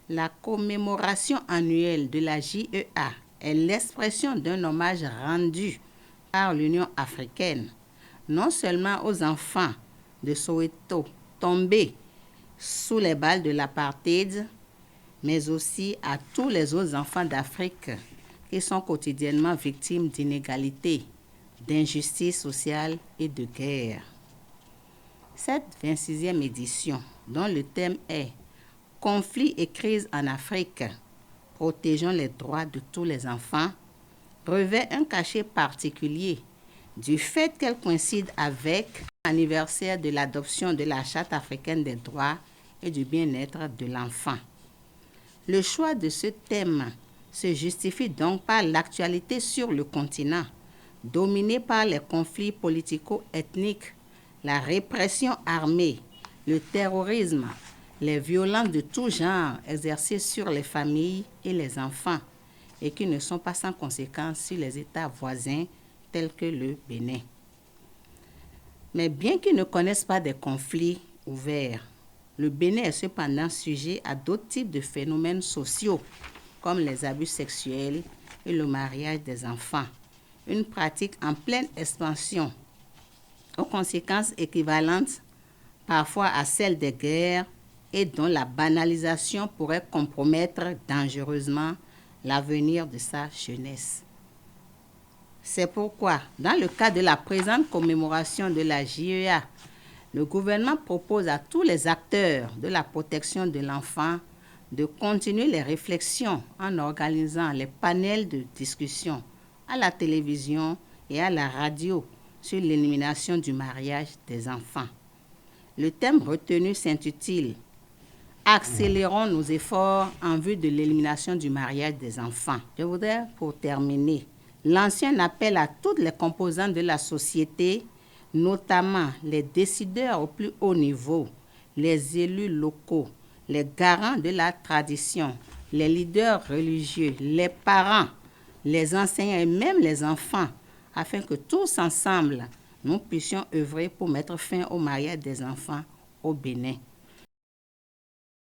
La commémoration annuelle de la JEA est l'expression d'un hommage rendu par l'Union africaine, non seulement aux enfants de Soweto tombés sous les balles de l'apartheid, mais aussi à tous les autres enfants d'Afrique qui sont quotidiennement victimes d'inégalités, d'injustice sociale et de guerre. Cette 26e édition, dont le thème est « Conflits et crises en Afrique, protégeons les droits de tous les enfants », revêt un cachet particulier du fait qu'elle coïncide avec l'anniversaire de l'adoption de la Charte africaine des droits et du bien-être de l'enfant. Le choix de ce thème se justifie donc par l'actualité sur le continent, dominée par les conflits politico-ethniques, la répression armée, le terrorisme, les violences de tout genre exercées sur les familles et les enfants et qui ne sont pas sans conséquences sur les États voisins tels que le Bénin. Mais bien qu'ils ne connaissent pas des conflits ouverts, le Bénin est cependant sujet à d'autres types de phénomènes sociaux comme les abus sexuels et le mariage des enfants, une pratique en pleine expansion, aux conséquences équivalentes parfois à celles des guerres et dont la banalisation pourrait compromettre dangereusement l'avenir de sa jeunesse. C'est pourquoi, dans le cadre de la présente commémoration de la JEA, le gouvernement propose à tous les acteurs de la protection de l'enfant de continuer les réflexions en organisant les panels de discussion à la télévision et à la radio sur l'élimination du mariage des enfants. Le thème retenu s'intitule « Accélérons nos efforts en vue de l'élimination du mariage des enfants ». Je voudrais, pour terminer, lancer un appel à toutes les composantes de la société, notamment les décideurs au plus haut niveau, les élus locaux, les garants de la tradition, les leaders religieux, les parents, les enseignants et même les enfants, afin que tous ensemble, nous puissions œuvrer pour mettre fin au mariage des enfants au Bénin.